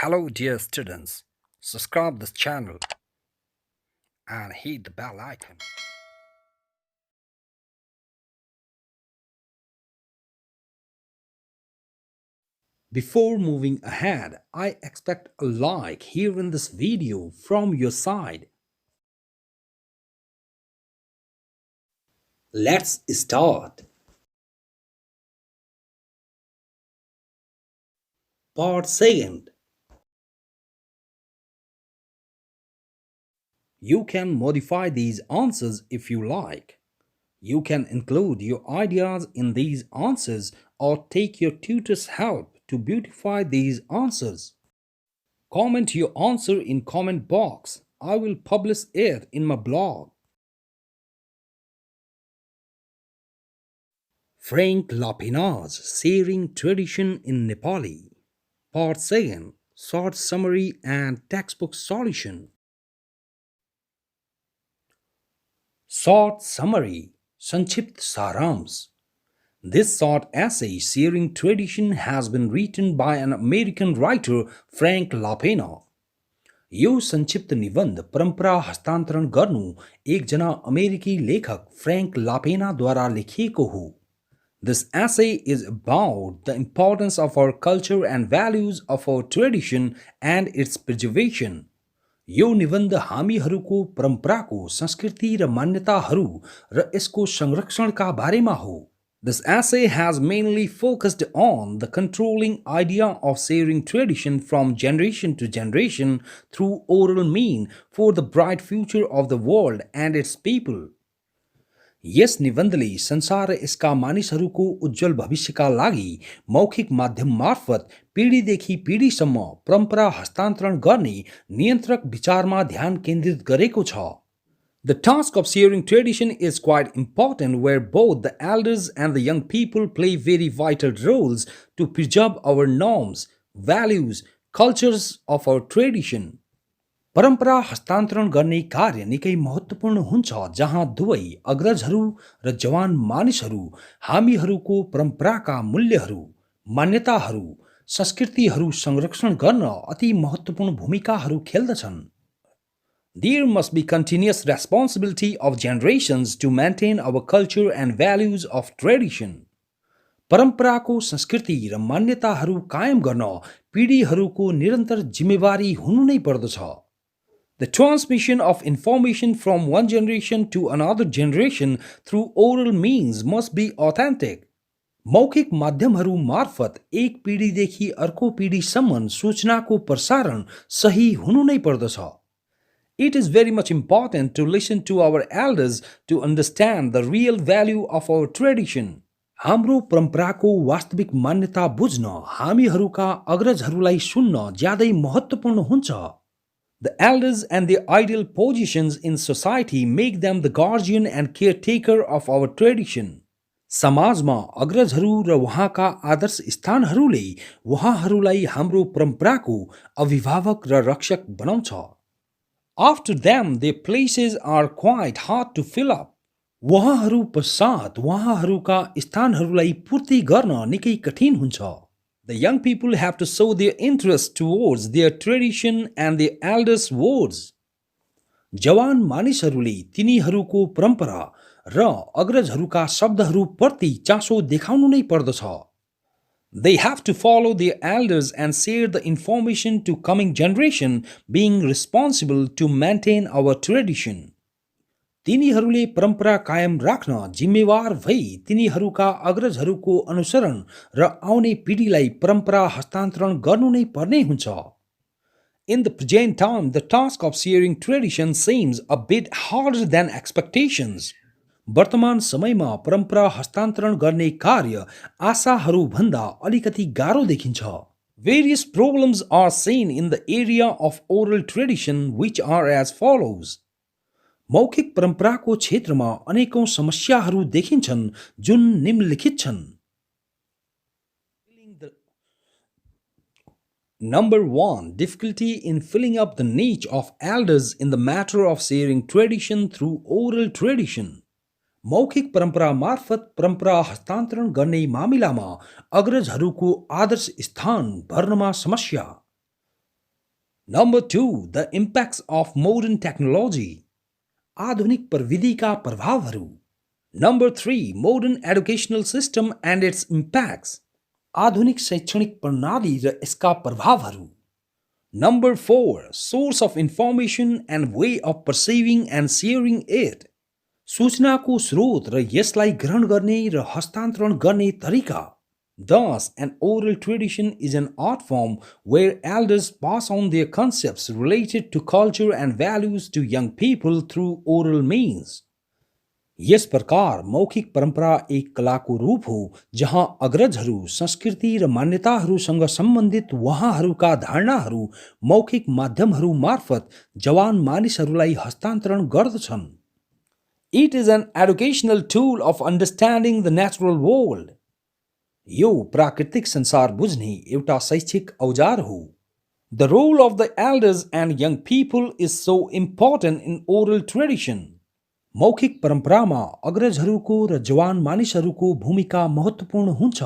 Hello, dear students. Subscribe this channel and hit the bell icon. Before moving ahead, I expect a like here in this video from your side. Let's start. Part second. You can modify these answers if you like. You can include your ideas in these answers or take your tutor's help to beautify these answers. Comment your answer in comment box. I will publish it in my blog. Frank LaPena's Sharing Tradition in Nepali. Part 2. Short Summary and Textbook Solution. Short Summary Sanchipt Sarams. This short essay, Sharing Tradition, has been written by an American writer, Frank LaPena. यो संक्षिप्त निबन्ध परम्परा हस्तान्तरण गर्नु एकजना अमेरिकी लेखक Frank लापेनाद्वारा लेखिएको हो. This essay is about the importance of our culture and values of our tradition and its preservation. यो निबन्ध हामीहरूको परम्पराको संस्कृति र मान्यताहरू र यसको संरक्षणका बारेमा हो. This essay has mainly focused on the controlling idea of sharing tradition from generation to generation through oral means for the bright future of the world and its people. यस निबन्धले संसार र यसका मानिसहरूको उज्जवल भविष्यका लागि मौखिक माध्यम मार्फत पिढीदेखि पिढीसम्म परम्परा हस्तान्तरण गर्ने नियन्त्रक विचारमा ध्यान केन्द्रित गरेको छ. The task of sharing tradition is quite important, where both the elders and the young people play very vital roles to preserve our norms, values, cultures of our tradition. परम्परा हस्तान्तरण गर्ने कार्य निकै महत्त्वपूर्ण हुन्छ, जहाँ दुवै अग्रजहरू र जवान मानिसहरू हामीहरूको परम्पराका मूल्यहरू, मान्यताहरू, संस्कृतिहरू संरक्षण गर्न अति महत्त्वपूर्ण भूमिकाहरू खेल्दछन्. There must be continuous responsibility of generations to maintain our culture and values of tradition. परम्पराको संस्कृति र मान्यताहरू कायम गर्न पिढीहरूको निरन्तर जिम्मेवारी हुनु नै पर्दछ. The transmission of information from one generation to another generation through oral means must be authentic. मौखिक माध्यमहरू मार्फत एक पिढीदेखि अर्को पिढीसम्म सूचनाको प्रसारण सही हुनु नै पर्दछ. It is very much important to listen to our elders to understand the real value of our tradition. हाम्रो परम्पराको वास्तविक मान्यता बुझ्न हामीहरूका अग्रजहरूलाई सुन्न ज्यादै महत्त्वपूर्ण हुन्छ. The elders and their ideal positions in society make them the guardian and caretaker of our tradition. समाजमा अग्रजहरू र उहाँका आदर्श स्थानहरूले उहाँहरूलाई हाम्रो परम्पराको अभिभावक र रक्षक बनाउँछ. After them, their places are quite hard to fill up. उहाँहरू पश्चात उहाँहरूका स्थानहरूलाई पूर्ति गर्न निकै कठिन हुन्छ. The young people have to show their interest towards their tradition and their elders' words. जवान मानिसहरूले तिनीहरूको परम्परा र अग्रजहरूका शब्दहरूप्रति चासो देखाउनु नै पर्दछ. They have to follow their elders and share the information to coming generation, being responsible to maintain our tradition. तिनीहरूले परम्परा कायम राख्न जिम्मेवार भई तिनीहरूका अग्रजहरूको अनुसरण र आउने पिढीलाई परम्परा हस्तान्तरण गर्नु नै पर्ने हुन्छ. In the present time, the task of sharing tradition seems a bit harder than expectations. वर्तमान समयमा परम्परा हस्तान्तरण गर्ने कार्य आशाहरूभन्दा अलिकति गाह्रो देखिन्छ. Various problems are seen in the area of oral tradition, which are as follows. मौखिक परम्पराको क्षेत्रमा अनेकौं समस्याहरू देखिन्छन् जुन निम्नलिखित छन्. Number 1. Difficulty in filling up the niche of elders in the matter of sharing tradition through oral tradition. मौखिक परम्परा मार्फत परम्परा हस्तान्तरण गर्ने मामिलामा अग्रजहरूको आदर्श स्थान भर्नमा समस्या. Number 2, the impacts of modern technology. आधुनिक प्रविधिका प्रभावहरू. Number 3, modern educational system and its impacts. आधुनिक शैक्षणिक प्रणाली र यसका प्रभावहरू. Number 4, source of information and way of perceiving and sharing it. सूचनाको स्रोत र यसलाई ग्रहण गर्ने र हस्तान्तरण गर्ने तरिका. Thus, an oral tradition is an art form where elders pass on their concepts related to culture and values to young people through oral means. यस प्रकार मौखिक परम्परा एक कलाको रूप हो जहाँ अग्रजहरू संस्कृति र मान्यताहरूसँग सम्बन्धित उहाँहरूका धारणाहरू मौखिक माध्यमहरू मार्फत जवान मानिसहरूलाई हस्तान्तरण गर्दछन्. It is an educational tool of understanding the natural world. यो प्राकृतिक संसार बुझ्ने एउटा शैक्षिक औजार हो. The role of the elders and young people is so important in oral tradition. मौखिक परम्परामा अग्रजहरूको र जवान मानिसहरूको भूमिका महत्त्वपूर्ण हुन्छ.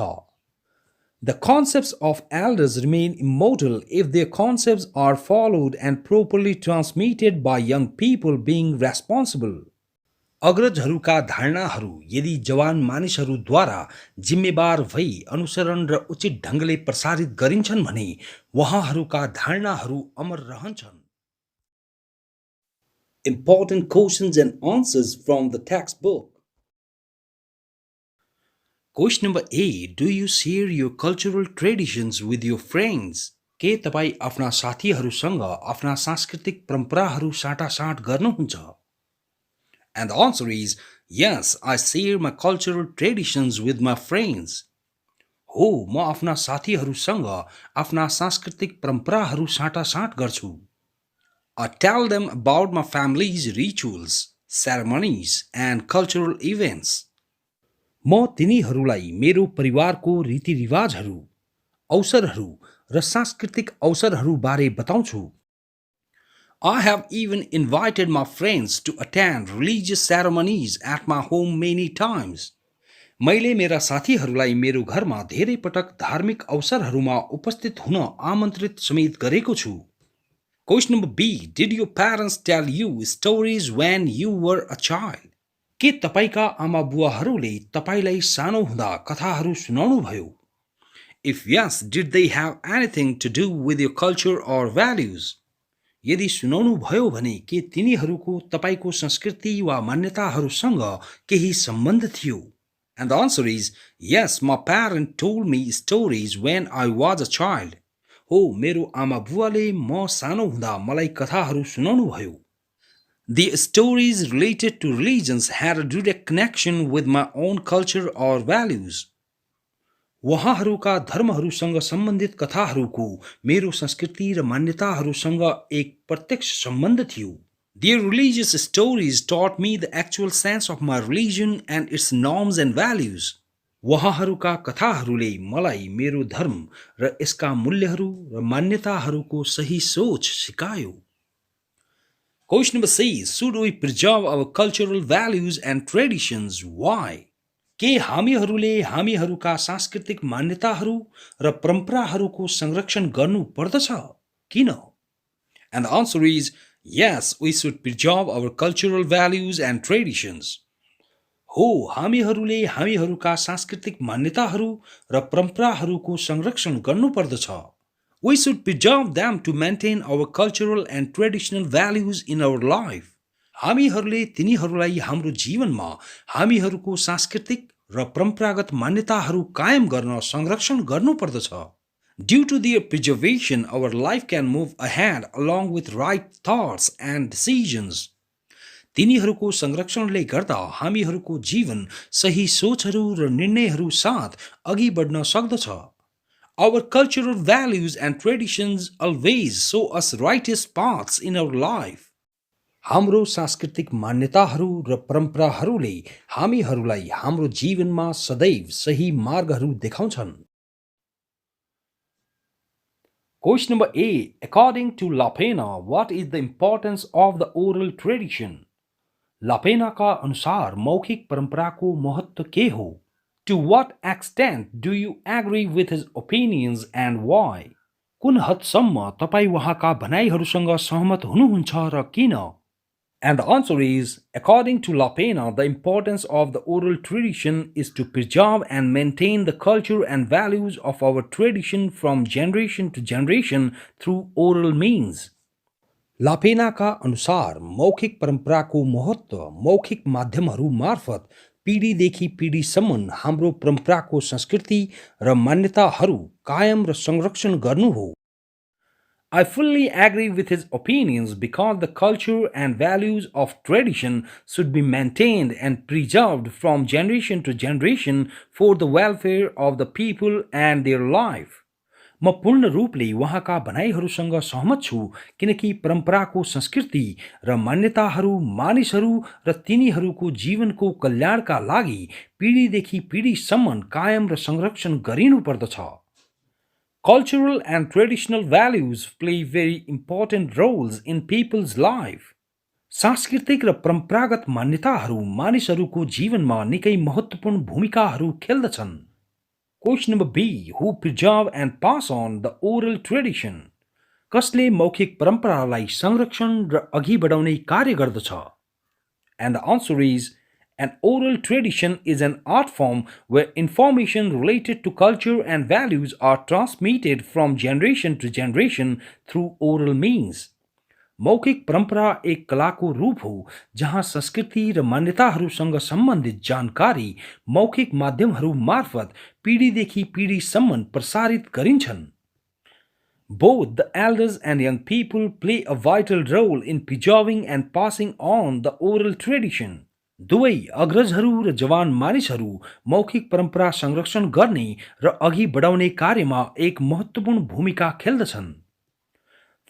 The concepts of elders remain immortal if their concepts are followed and properly transmitted by young people being responsible. अग्रजहरूका धारणाहरू यदि जवान मानिसहरूद्वारा जिम्मेवार भई अनुसरण र उचित ढङ्गले प्रसारित गरिन्छन् भने उहाँहरूका धारणाहरू अमर रहन्छन्. Important questions and answers from the textbook. Question number A. Do you share your cultural traditions with your friends? के तपाईँ आफ्ना साथीहरूसँग आफ्ना सांस्कृतिक परम्पराहरू साटासाट गर्नुहुन्छ? And the answer is yes, I share my cultural traditions with my friends. हो, म आफ्ना साथीहरूसँग आफ्ना सांस्कृतिक परम्पराहरू साटासाट गर्छु. I tell them about my family's rituals, ceremonies and cultural events. म तिनीहरूलाई मेरो परिवारको रीतिरिवाजहरू, अवसरहरू र सांस्कृतिक अवसरहरू बारे बताउँछु. I have even invited my friends to attend religious ceremonies at my home many times. मैले मेरा साथीहरूलाई मेरो घरमा धेरै पटक धार्मिक अवसरहरूमा उपस्थित हुन आमन्त्रित समेत गरेको छु. Question number B. Did your parents tell you stories when you were a child? के तपाईका आमा बुवाहरूले तपाईलाई सानो हुँदा कथाहरू सुनाउनु भयो? If yes, did they have anything to do with your culture or values? यदि सुनाउनु भयो भने के तिनीहरूको तपाईको संस्कृति वा मान्यताहरूसँग केही सम्बन्ध थियो? And the answer is yes, my parent told me stories when I was a child. हो, मेरो आमा बुवाले म सानो हुँदा मलाई कथाहरू सुनाउनु भयो. The stories related to religions had a direct connection with my own culture or values. उहाँहरूका धर्महरूसँग सम्बन्धित कथाहरूको मेरो संस्कृति र मान्यताहरूसँग एक प्रत्यक्ष सम्बन्ध थियो. Their religious stories taught me the actual sense of my religion and its norms and values. उहाँहरूका कथाहरूले मलाई मेरो धर्म र यसका मूल्यहरू र मान्यताहरूको सही सोच सिकायो. Question number C. Should we preserve our cultural values and traditions? Why? के हामीहरूले हामीहरूका सांस्कृतिक मान्यताहरू र परम्पराहरूको संरक्षण गर्नु पर्दछ? किन? And the answer is yes, we should preserve our cultural values and traditions. हो, हामीहरूले हामीहरूका सांस्कृतिक मान्यताहरू र परम्पराहरूको संरक्षण गर्नु पर्दछ. We should preserve them to maintain our cultural and traditional values in our life. हामीहरूले तिनीहरूलाई हाम्रो जीवनमा हामीहरूको सांस्कृतिक र परम्परागत मान्यताहरू कायम गर्न संरक्षण गर्नु पर्दछ. Due to their preservation, our life can move ahead along with right thoughts and decisions. तिनीहरूको संरक्षणले गर्दा हामीहरूको जीवन सही सोचहरू र निर्णयहरू साथ अघि बढ्न सक्दछ. Our cultural values and traditions always show us righteous paths in our life. हाम्रो सांस्कृतिक मान्यताहरू र परम्पराहरूले हामीहरूलाई हाम्रो जीवनमा सदैव सही मार्गहरू देखाउँछन्. Question number A. According to LaPena, what is the importance of the oral tradition? LaPena का अनुसार मौखिक परम्पराको महत्त्व के हो? To what extent do you agree with his opinions and why? कुन हदसम्म तपाईँ उहाँका भनाइहरूसँग सहमत हुनुहुन्छ र किन? And the answer is, according to LaPena, the importance of the oral tradition is to preserve and maintain the culture and values of our tradition from generation to generation through oral means. लापेनाका अनुसार मौखिक परम्पराको महत्त्व मौखिक माध्यमहरू मार्फत पिढीदेखि पिढीसम्म हाम्रो परम्पराको संस्कृति र मान्यताहरू कायम र संरक्षण गर्नु हो। I fully agree with his opinions because the culture and values of tradition should be maintained and preserved from generation to generation for the welfare of the people and their life. म पूर्ण रूपले उहाँका भनाइहरूसँग सहमत छु किनकि परम्पराको संस्कृति र मान्यताहरू मानिसहरू र तिनीहरूको जीवनको कल्याणका लागि पिढीदेखि पिढीसम्म कायम र संरक्षण गरिनुपर्दछ। Cultural and traditional values play very important roles in people's life. सांस्कृतिक र परम्परागत मान्यताहरू मानिसहरूको जीवनमा निकै महत्त्वपूर्ण भूमिकाहरू खेल्दछन्। Question number B. Who preserve and pass on the oral tradition? कसले मौखिक परम्परालाई संरक्षण र अघि बढाउने कार्य गर्दछ? And the answer is, an oral tradition is an art form where information related to culture and values are transmitted from generation to generation through oral means. मौखिक परम्परा एक कलाको रूप हो जहाँ संस्कृति र मान्यताहरूसँग सम्बन्धित जानकारी मौखिक माध्यमहरू मार्फत पिढीदेखि पिढीसम्म प्रसारित गरिन्छन्। Both the elders and young people play a vital role in preserving and passing on the oral tradition. दुवै अग्रजहरू र जवान मानिसहरू मौखिक परम्परा संरक्षण गर्ने र अघि बढाउने कार्यमा एक महत्त्वपूर्ण भूमिका खेल्दछन्।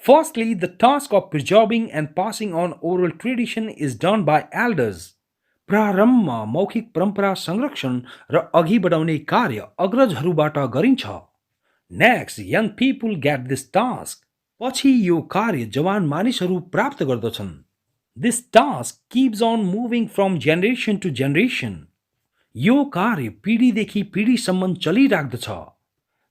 Firstly, the task of preserving and passing on oral tradition is done by elders. प्रारम्भमा मौखिक परम्परा संरक्षण र अघि बढाउने कार्य अग्रजहरूबाट गरिन्छ। Next, young people get this task. पछि यो कार्य जवान मानिसहरू प्राप्त गर्दछन्। This task keeps on moving from generation to generation. यो कार्य पिढीदेखि पिढीसम्म चलिराख्दछ।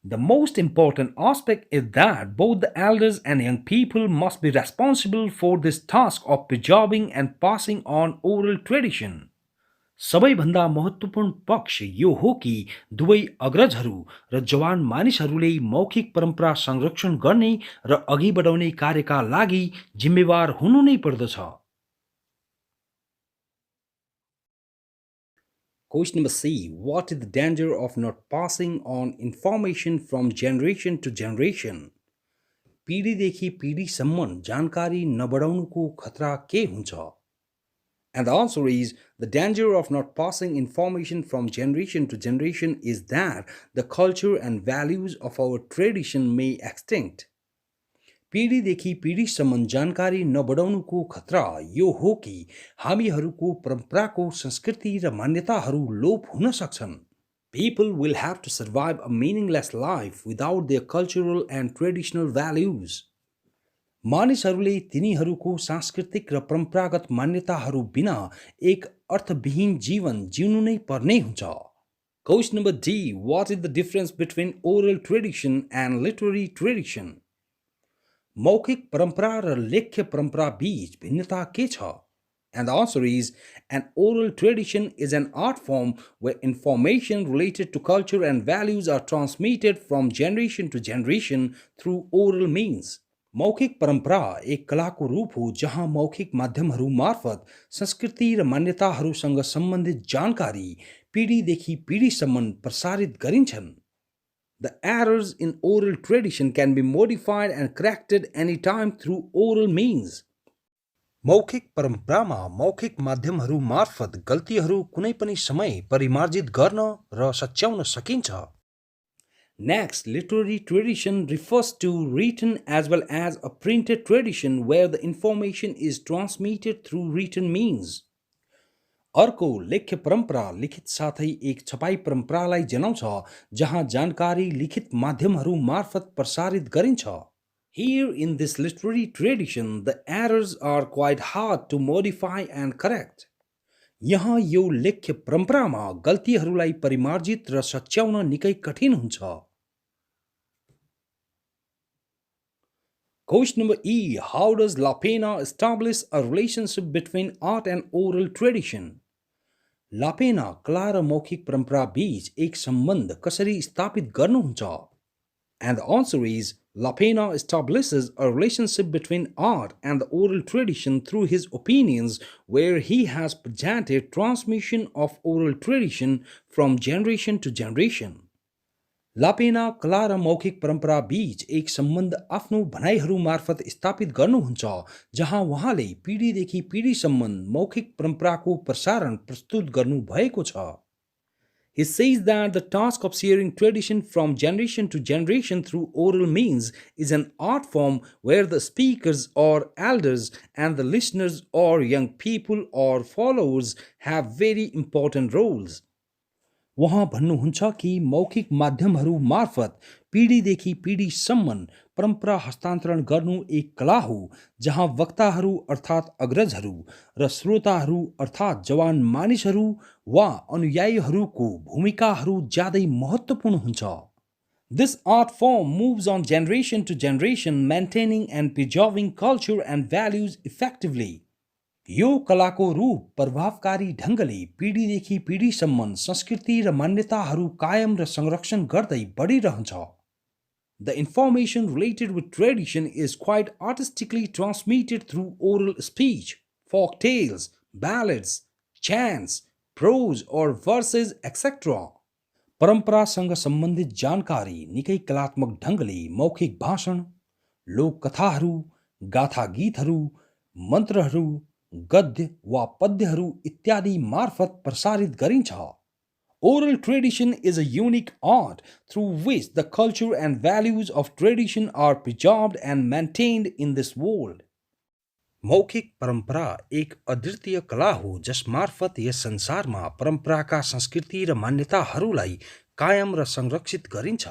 The most important aspect is that both the elders and young people must be responsible for this task of preserving and passing on oral tradition. सबैभन्दा महत्त्वपूर्ण पक्ष यो हो कि दुवै अग्रजहरू र जवान मानिसहरूले मौखिक परम्परा संरक्षण गर्ने र अघि बढाउने कार्यका लागि जिम्मेवार हुनु नै पर्दछ। Question number C. What is the danger of not passing on information from generation to generation? पिढीदेखि पिढीसम्म जानकारी नबढाउनुको खतरा के हुन्छ? And the answer is, the danger of not passing information from generation to generation is that the culture and values of our tradition may extinct. पिढीदेखि पिढीसम्म जानकारी नबढाउनुको खतरा यो हो कि हामीहरूको परम्पराको संस्कृति र मान्यताहरू लोप हुन सक्छन्। People will have to survive a meaningless life without their cultural and traditional values. मानिसहरूले तिनीहरूको सांस्कृतिक र परम्परागत मान्यताहरू बिना एक अर्थविहीन जीवन जिउनु नै पर्ने हुन्छ। Question number D. What is the difference between oral tradition and literary tradition? मौखिक परम्परा र लेख्य परम्परा बीच भिन्नता के छ? And the answer is, an oral tradition is an art form where information related to culture and values are transmitted from generation to generation through oral means. मौखिक परम्परा एक कलाको रूप हो जहाँ मौखिक माध्यमहरू मार्फत संस्कृति र मान्यताहरूसँग सम्बन्धित जानकारी पिढीदेखि पिढीसम्म प्रसारित गरिन्छन्। The errors in oral tradition can be modified and corrected anytime through oral means. मौखिक परम्परामा मौखिक माध्यमहरू मार्फत गल्तीहरू कुनै पनि समय परिमार्जित गर्न र सच्याउन सकिन्छ। Next, literary tradition refers to written as well as a printed tradition where the information is transmitted through written means. अर्को लेख्य परम्परा लिखित साथै एक छपाई परम्परालाई जनाउँछ जहाँ जानकारी लिखित माध्यमहरू मार्फत प्रसारित गरिन्छ। Here in this literary tradition, the errors are quite hard to modify and correct. यहाँ यो लेख्य परम्परामा गल्तीहरूलाई परिमार्जित र सच्याउन निकै कठिन हुन्छ। Question number E. How does LaPena establish a relationship between art and oral tradition? LaPena कला र मौखिक परम्परा बीच एक सम्बन्ध कसरी स्थापित गर्नुहुन्छ? And the answer is LaPena establishes a relationship between art and the oral tradition through his opinions, where he has presented transmission of oral tradition from generation to generation. लापेना कला र मौखिक परम्परा बीच एक सम्बन्ध आफ्नो भनाइहरू मार्फत स्थापित गर्नुहुन्छ, जहाँ उहाँले पिढीदेखि पिढीसम्म मौखिक परम्पराको प्रसारण प्रस्तुत गर्नुभएको छ. He says that the task of sharing tradition from generation to generation through oral means is an art form where the speakers or elders and the listeners or young people or followers have very important roles. उहाँ भन्नुहुन्छ कि मौखिक माध्यमहरू मार्फत पिढीदेखि पिढीसम्म परम्परा हस्तान्तरण गर्नु एक कला हो, जहाँ वक्ताहरू अर्थात् अग्रजहरू र श्रोताहरू अर्थात् जवान मानिसहरू वा अनुयायीहरूको भूमिकाहरू ज्यादै महत्त्वपूर्ण हुन्छ. This art form moves on generation to generation, maintaining and preserving culture and values effectively. यो कलाको रूप प्रभावकारी ढङ्गले पिढीदेखि पिढीसम्म संस्कृति र मान्यताहरू कायम र संरक्षण गर्दै बढिरहन्छ. The information related with tradition is quite artistically transmitted through oral speech, folk tales, ballads, chants, prose or verses, etc. परम्परासँग सम्बन्धित जानकारी निकै कलात्मक ढङ्गले मौखिक भाषण, लोक कथाहरू, गाथा गीतहरू, मन्त्रहरू, गद्य वा पद्यहरू इत्यादि मार्फत प्रसारित गरिन्छ. Oral tradition is a unique art through which the culture and values of tradition are preserved and maintained in this world. मौखिक परम्परा एक अद्वितीय कला हो जस मार्फत यस संसारमा परम्पराका संस्कृति र मान्यताहरूलाई कायम र संरक्षित गरिन्छ.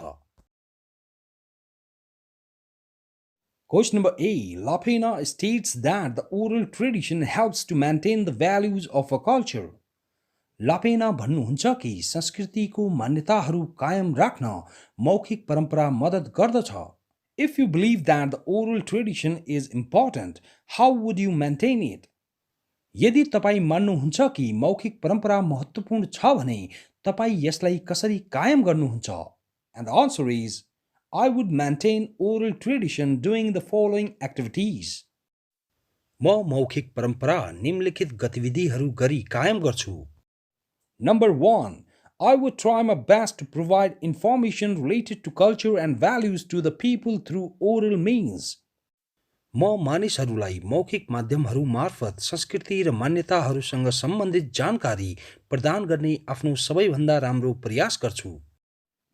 Question number A. LaPena states that the oral tradition helps to maintain the values of a culture. LaPena भन्नुहुन्छ कि संस्कृतिको मान्यताहरू कायम राख्न मौखिक परम्परा मद्दत गर्दछ. If you believe that the oral tradition is important, how would you maintain it? यदि तपाईँ मान्नुहुन्छ कि मौखिक परम्परा महत्त्वपूर्ण छ भने तपाईँ यसलाई कसरी कायम गर्नुहुन्छ? And the answer is, I would maintain oral tradition doing the following activities. म मौखिक परम्परा निम्नलिखित गतिविधिहरू गरी कायम गर्छु. Number 1. I would try my best to provide information related to culture and values to the people through oral means. म मानिसहरूलाई मौखिक माध्यमहरू मार्फत संस्कृति र मान्यताहरूसँग सम्बन्धित जानकारी प्रदान गर्ने आफ्नो सबैभन्दा राम्रो प्रयास गर्छु.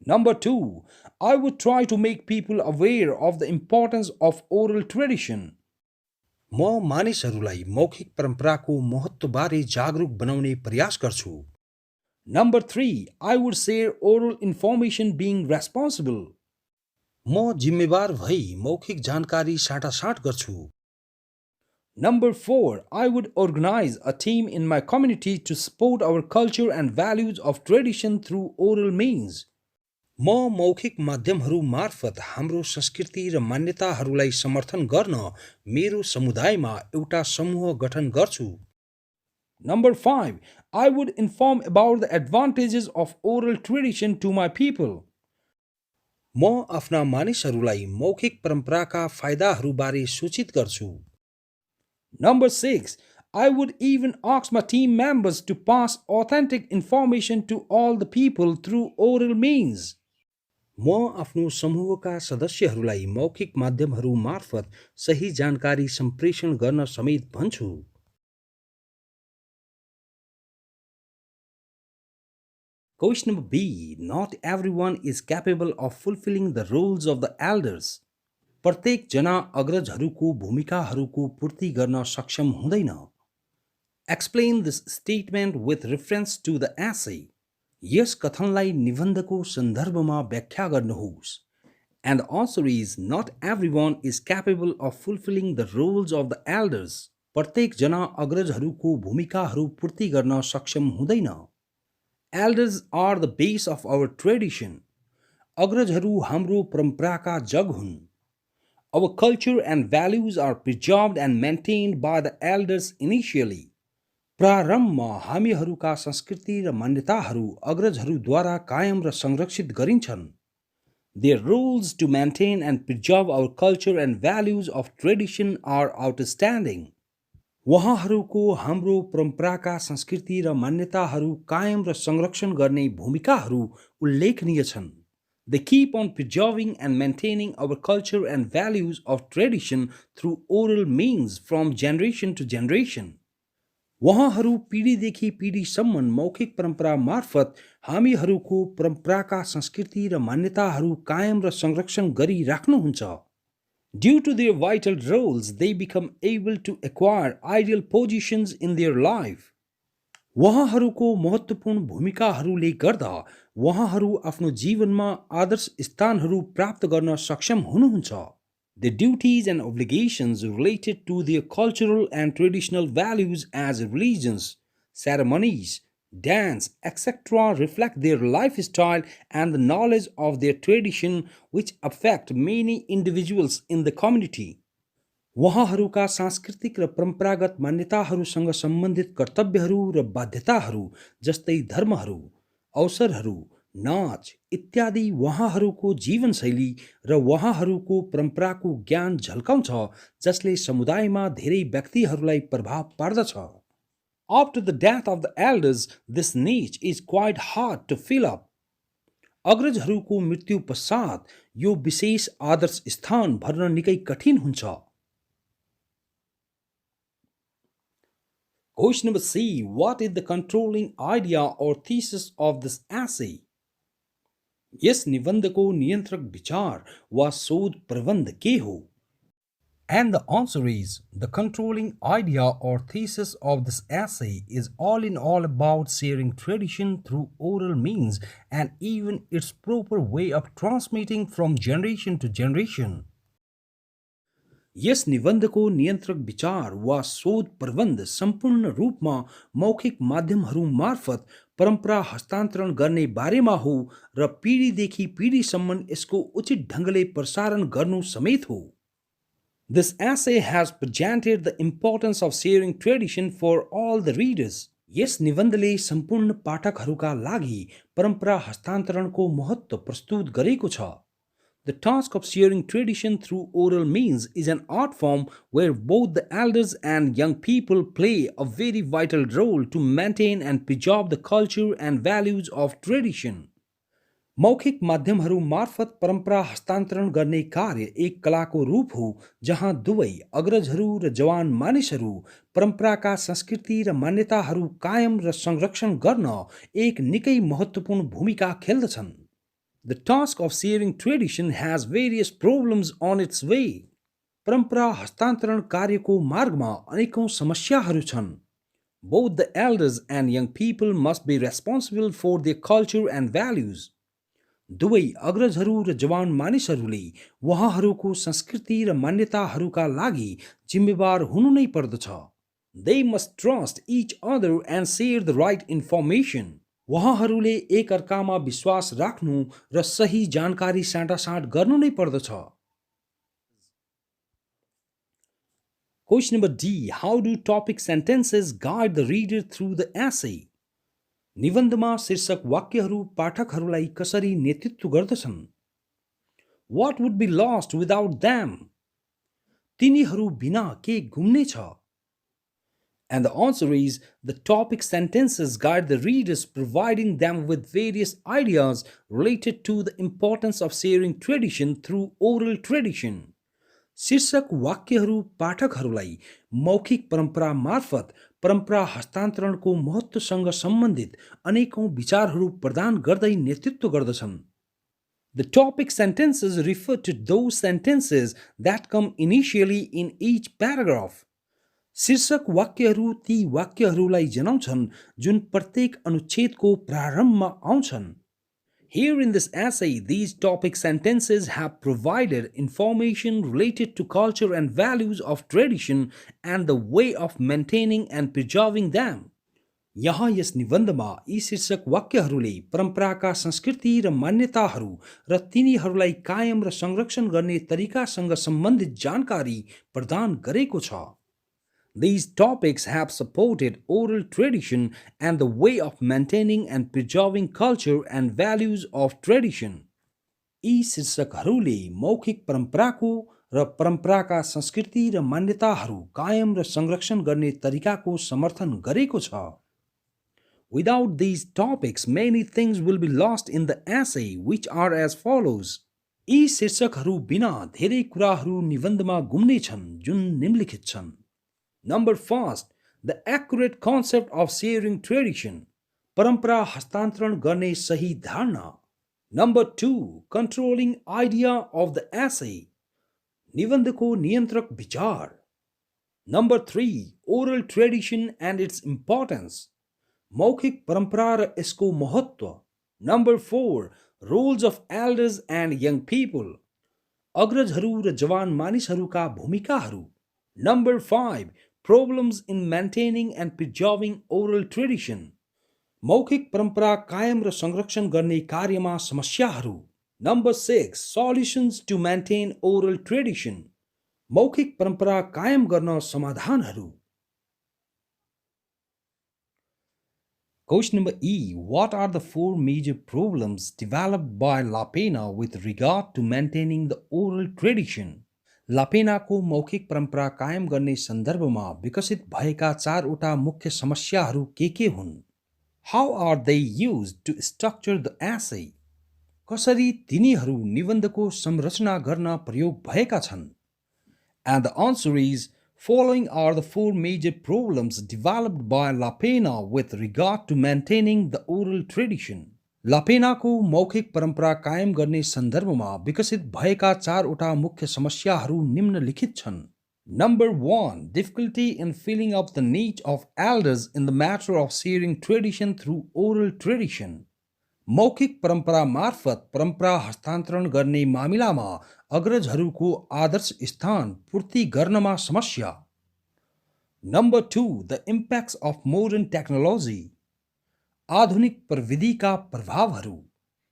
Number 2. I would try to make people aware of the importance of oral tradition. म मानिसहरूलाई मौखिक परम्पराको महत्त्वबारे जागरुक बनाउने प्रयास गर्छु. Number 3. I would share oral information being responsible. म जिम्मेवार भई मौखिक जानकारी साटासाट गर्छु. Number 4. I would organize a team in my community to support our culture and values of tradition through oral means. म मौखिक माध्यमहरू मार्फत हाम्रो संस्कृति र मान्यताहरूलाई समर्थन गर्न मेरो समुदायमा एउटा समूह गठन गर्छु. Number 5. I would inform about the advantages of oral tradition to my people. म आफ्ना मानिसहरूलाई मौखिक परम्पराका फाइदाहरूबारे सूचित गर्छु. Number 6. I would even ask my team members to pass authentic information to all the people through oral means. म आफ्नो समूहका सदस्यहरूलाई मौखिक माध्यमहरू मार्फत सही जानकारी सम्प्रेषण गर्न समेत भन्छु. Question number B. Not everyone is capable of fulfilling the roles of the elders. प्रत्येक जना अग्रजहरूको भूमिकाहरूको पूर्ति गर्न सक्षम हुँदैन. Explain this statement with reference to the essay. यस कथनलाई निबन्धको सन्दर्भमा व्याख्या गर्नुहोस्. And the answer is, not everyone is capable of fulfilling the roles of the elders. प्रत्येक जना अग्रजहरूको भूमिकाहरू पूर्ति गर्न सक्षम हुँदैन. Elders are the base of our tradition. अग्रजहरू हाम्रो परम्पराका जग हुन्. Our culture and values are preserved and maintained by the elders initially. प्रारम्भमा हामीहरूका संस्कृति र मान्यताहरू अग्रजहरूद्वारा कायम र संरक्षित गरिन्छन्. Their roles to maintain and preserve our culture and values of tradition are outstanding. उहाँहरूको हाम्रो परम्पराका संस्कृति र मान्यताहरू कायम र संरक्षण गर्ने भूमिकाहरू उल्लेखनीय छन्. They keep on preserving and maintaining our culture and values of tradition through oral means from generation to generation. उहाँहरू पिढीदेखि पिढीसम्म मौखिक परम्परा मार्फत हामीहरूको परम्पराका संस्कृति र मान्यताहरू कायम र संरक्षण गरिराख्नुहुन्छ. Due to their vital roles, they become able to acquire ideal positions in their life. उहाँहरूको महत्त्वपूर्ण भूमिकाहरूले गर्दा उहाँहरू आफ्नो जीवनमा आदर्श स्थानहरू प्राप्त गर्न सक्षम हुनुहुन्छ. The duties and obligations related to their cultural and traditional values as religions, ceremonies, dance, etc. reflect their lifestyle and the knowledge of their tradition which affect many individuals in the community. उहाँहरूका सांस्कृतिक र परम्परागत मान्यताहरूसँग सम्बन्धित कर्तव्यहरू र बाध्यताहरू जस्तै धर्महरू, अवसरहरू, नाच इत्यादि उहाँहरूको जीवनशैली र उहाँहरूको परम्पराको ज्ञान झल्काउँछ जसले समुदायमा धेरै व्यक्तिहरूलाई प्रभाव पार्दछ. After the death of the elders, this niche is quite hard to fill up. अग्रजहरूको मृत्यु पश्चात यो विशेष आदर्श स्थान भर्न निकै कठिन हुन्छ. Question number C. What is the controlling idea or thesis of this essay? यस निबन्धको नियन्त्रक विचार वा शोध प्रबन्ध के हो? And the answer is, the controlling idea or thesis of this essay is all in all about sharing tradition through oral means and even its proper way of transmitting from generation to generation. यस निबन्धको नियन्त्रक विचार वा शोध प्रबन्ध सम्पूर्ण रूपमा मौखिक माध्यमहरू मार्फत परम्परा हस्तान्तरण गर्ने बारेमा हो र पिढीदेखि पिढीसम्म यसको उचित ढङ्गले प्रसारण गर्नु समेत हो. This essay has presented the importance of sharing tradition for all the readers. यस निबन्धले सम्पूर्ण पाठकहरूका लागि परम्परा हस्तान्तरणको महत्त्व प्रस्तुत गरेको छ. The task of sharing tradition through oral means is an art form where both the elders and young people play a very vital role to maintain and preserve the culture and values of tradition. मौखिक माध्यमहरू मार्फत परम्परा हस्तान्तरण गर्ने कार्य एक कलाको रूप हो जहाँ दुवै अग्रजहरू र जवान मानिसहरू परम्पराका संस्कृति र मान्यताहरू कायम र संरक्षण गर्न एक निकै महत्त्वपूर्ण भूमिका खेल्दछन्. The task of sharing tradition has various problems on its way. परम्परा हस्तान्तरण कार्यको मार्गमा अनेकौं समस्याहरू छन्. Both the elders and young people must be responsible for their culture and values. दुवै अग्रजहरू र जवान मानिसहरूले उहाँहरूको संस्कृति र मान्यताहरूका लागि जिम्मेवार हुनु नै पर्दछ. They must trust each other and share the right information. उहाँहरूले एक अर्कामा विश्वास राख्नु र सही जानकारी साटासाट गर्नु नै पर्दछ. Question number D. How do topic sentences guide the reader through the essay? निबन्धमा शीर्षक वाक्यहरू पाठकहरूलाई कसरी नेतृत्व गर्दछन्? What would be lost without them? तिनीहरू बिना के गुम्ने छ? And the answer is, the topic sentences guide the readers, providing them with various ideas related to the importance of sharing tradition through oral tradition. शीर्षक वाक्यहरू पाठकहरूलाई मौखिक परम्परा मार्फत परम्परा हस्तान्तरणको महत्त्वसँग सम्बन्धित अनेकौं विचारहरू प्रदान गर्दै नेतृत्व गर्दछन्. The topic sentences refer to those sentences that come initially in each paragraph. शीर्षक वाक्यहरू ती वाक्यहरूलाई जनाउँछन् जुन प्रत्येक अनुच्छेदको प्रारम्भमा आउँछन्. Here in this essay, these topic sentences have provided information related to culture and values of tradition and the way of maintaining and preserving them. यहाँ यस निबन्धमा यी शीर्षक वाक्यहरूले परम्पराका संस्कृति र मान्यताहरू र तिनीहरूलाई कायम र संरक्षण गर्ने तरिकासँग सम्बन्धित जानकारी प्रदान गरेको छ। These topics have supported oral tradition and the way of maintaining and preserving culture and values of tradition. यी शीर्षकहरूले मौखिक परम्पराको र परम्पराका संस्कृति र मान्यताहरू कायम र संरक्षण गर्ने तरिकाको समर्थन गरेको छ। Without these topics, many things will be lost in the essay, which are as follows. यी शीर्षकहरू बिना धेरै कुराहरू निबन्धमा गुम्ने छन् जुन निम्नलिखित छन्। Number first, the accurate concept of sharing tradition. परम्परा हस्तान्तरण गर्ने सही धारणा. Number two, controlling idea of the essay. निबन्धको नियन्त्रक विचार. Number three, oral tradition and its importance. मौखिक परम्परा र यसको महत्त्व. Number four, roles of elders and young people. अग्रजहरू र जवान मानिसहरूका भूमिकाहरू. Number five, problems in maintaining and preserving oral tradition. मौखिक परम्परा कायम र संरक्षण गर्ने कार्यमा समस्याहरू. Number six, solutions to maintain oral tradition. मौखिक परम्परा कायम गर्न समाधानहरू. Question number E. What are the four major problems developed by LaPena with regard to maintaining the oral tradition? लापेनाको मौखिक परम्परा कायम गर्ने सन्दर्भमा विकसित भएका चारवटा मुख्य समस्याहरू के हुन्? How are they used to structure the essay? कसरी तिनीहरू निबन्धको संरचना गर्न प्रयोग भएका छन्? And the answer is, following are the four major problems developed by LaPena with regard to maintaining the oral tradition. लापेनाको मौखिक परम्परा कायम गर्ने सन्दर्भमा विकसित भएका चारवटा मुख्य समस्याहरू निम्नलिखित छन्। Number 1. Difficulty in filling up the niche of elders in the matter of sharing tradition through oral tradition. मौखिक परम्परा मार्फत परम्परा हस्तान्तरण गर्ने मामिलामा अग्रजहरूको आदर्श स्थान पूर्ति गर्नमा समस्या. Number 2. The impacts of modern technology. आधुनिक प्रविधिका प्रभावहरू.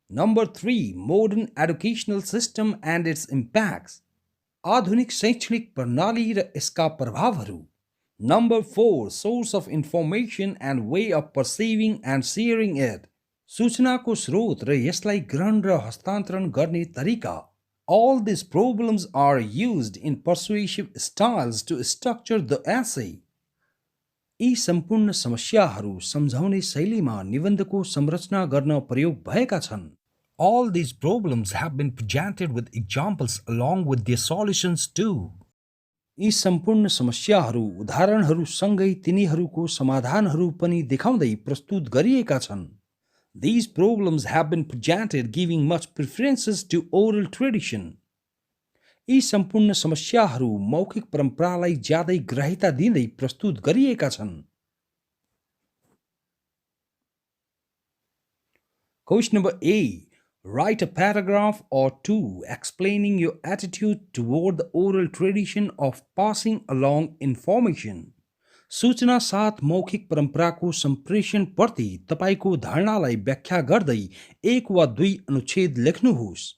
Number 3. Modern educational system and its impacts. आधुनिक शैक्षणिक प्रणाली र यसका प्रभावहरू. Number 4. Source of information and way of perceiving and sharing it. सूचनाको स्रोत र यसलाई ग्रहण र हस्तान्तरण गर्ने तरिका. All these problems are used in persuasive styles to structure the essay. यी सम्पूर्ण समस्याहरू सम्झाउने शैलीमा निबन्धको संरचना गर्न प्रयोग भएका छन्. All these problems have been presented with examples along with their solutions too. यी सम्पूर्ण समस्याहरू उदाहरणहरूसँगै तिनीहरूको समाधानहरू पनि देखाउँदै प्रस्तुत गरिएका छन्. These problems have been presented giving much preferences to oral tradition. यी सम्पूर्ण समस्याहरू मौखिक परम्परालाई ज्यादै ग्राह्यता दिँदै प्रस्तुत गरिएका छन्. Question number A. Write a paragraph or two explaining your attitude toward the oral tradition of passing along information. सूचना साथ मौखिक परम्पराको सम्प्रेषण प्रति तपाईको धारणालाई व्याख्या गर्दै एक वा दुई अनुच्छेद लेख्नुहोस्.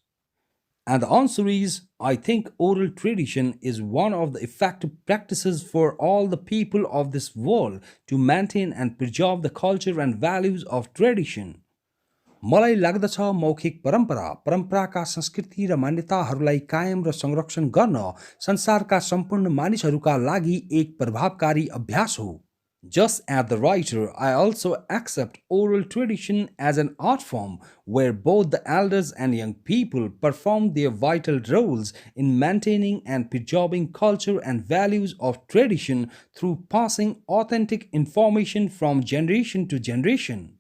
And the answer is, I think oral tradition is one of the effective practices for all the people of this world to maintain and preserve the culture and values of tradition. मलाई लाग्दछ मौखिक परम्परा परम्पराका संस्कृति र मान्यताहरूलाई कायम र संरक्षण गर्न संसारका सम्पूर्ण मानिसहरूका लागि एक प्रभावकारी अभ्यास हो. Just as the writer, I also accept oral tradition as an art form where both the elders and young people perform their vital roles in maintaining and preserving culture and values of tradition through passing authentic information from generation to generation.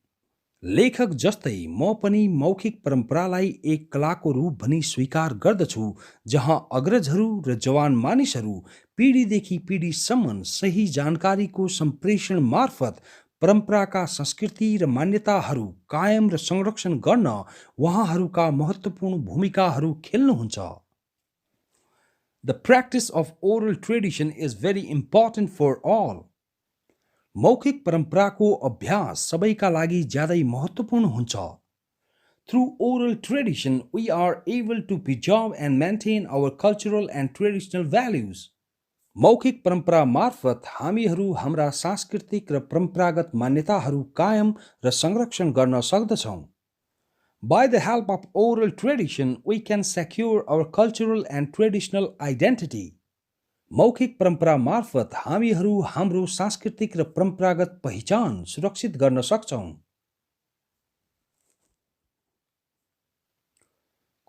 लेखक जस्तै म पनि मौखिक परम्परालाई एक कलाको रूप भनी स्वीकार गर्दछु जहाँ अग्रजहरू र जवान मानिसहरू पीढीदेखि पीढीसम्म सही जानकारीको सम्प्रेषण मार्फत परम्पराका संस्कृति र मान्यताहरू कायम र संरक्षण गर्न उहाँहरूका महत्त्वपूर्ण भूमिकाहरू खेल्नुहुन्छ. The practice of oral tradition is very important for all. मौखिक परम्पराको अभ्यास सबैका लागि ज्यादै महत्त्वपूर्ण हुन्छ। Through oral tradition, we are able to preserve and maintain our cultural and traditional values. मौखिक परम्परा मार्फत हामीहरू हाम्रा सांस्कृतिक र परम्परागत मान्यताहरू कायम र संरक्षण गर्न सक्दछौँ। By the help of oral tradition, we can secure our cultural and traditional identity. मौखिक परम्परा मार्फत हामीहरू हाम्रो सांस्कृतिक र परम्परागत पहिचान सुरक्षित गर्न सक्छौँ।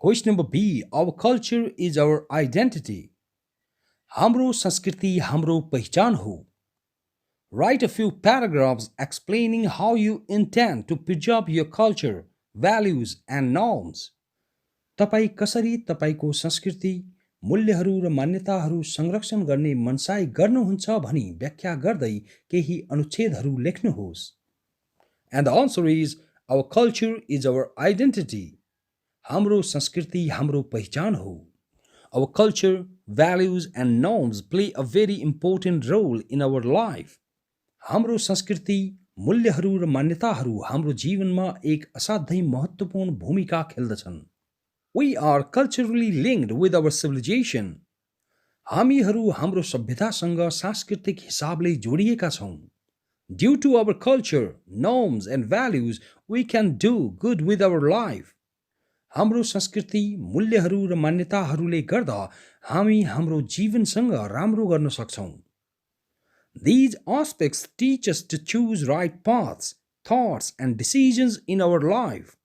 Question number B. Our culture is our identity. हाम्रो संस्कृति हाम्रो पहिचान हो। Write a few paragraphs explaining how you intend to preserve your culture, values and norms. तपाईँ कसरी तपाईको संस्कृति, मूल्यहरू र मान्यताहरू संरक्षण गर्ने मनसाई गर्नुहुन्छ भनी व्याख्या गर्दै केही अनुच्छेदहरू लेख्नुहोस्। And the answer is, our culture is our identity. हाम्रो संस्कृति हाम्रो पहिचान हो। Our culture, values and norms play a very important role in our life. हाम्रो संस्कृति, मूल्यहरू र मान्यताहरू हाम्रो जीवनमा एक असाध्यै महत्त्वपूर्ण भूमिका खेल्दछन्। We are culturally linked with our civilization. हामीहरू हाम्रो सभ्यतासँग सांस्कृतिक हिसाबले जोडिएका छौँ। Due to our culture, norms and values, we can do good with our life. हाम्रो संस्कृति, मूल्यहरू र मान्यताहरूले गर्दा हामी हाम्रो जीवनसँग राम्रो गर्न सक्छौँ। These aspects teach us to choose right paths, thoughts and decisions in our life.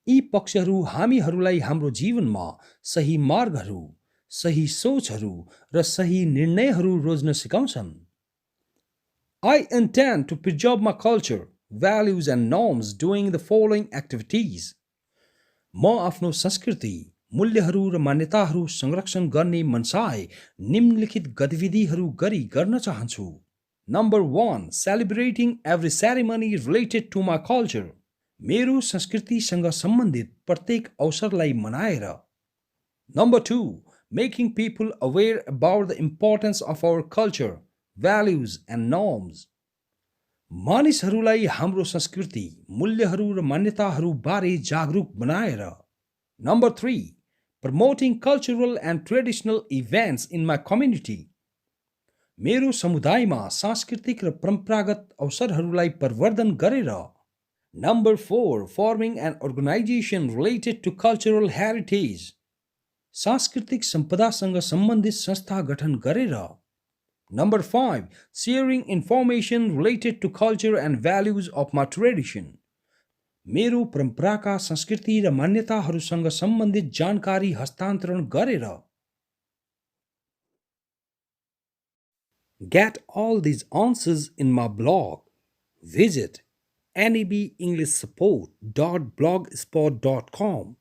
यी पक्षहरू हामीहरूलाई हाम्रो जीवनमा सही मार्गहरू, सही सोचहरू र सही निर्णयहरू रोज्न सिकाउँछन्। I intend to preserve my culture, values and norms doing the following activities. म आफ्नो संस्कृति, मूल्यहरू र मान्यताहरू संरक्षण गर्ने मनसाय निम्नलिखित गतिविधिहरू गर्न चाहन्छु। Number 1. Celebrating every ceremony related to my culture. मेरो संस्कृतिसँग सम्बन्धित प्रत्येक अवसरलाई मनाएर। Number 2. Making people aware about the importance of our culture, values and norms. मानिसहरूलाई हाम्रो संस्कृति, मूल्यहरू र मान्यताहरू बारे जागरुक बनाएर। Number 3. Promoting cultural and traditional events in my community. मेरो समुदायमा सांस्कृतिक र परम्परागत अवसरहरूलाई प्रवर्धन गरेर। Number 4. Forming an organization related to cultural heritage. सांस्कृतिक सम्पदासँग सम्बन्धित संस्था गठन गरेर। Number 5. Sharing information related to culture and values of my tradition. मेरो परम्पराका संस्कृति र मान्यताहरूसँग सम्बन्धित जानकारी हस्तान्तरण गरेर। Get all these answers in my blog. Visit nebenglishsupport.blogspot.com.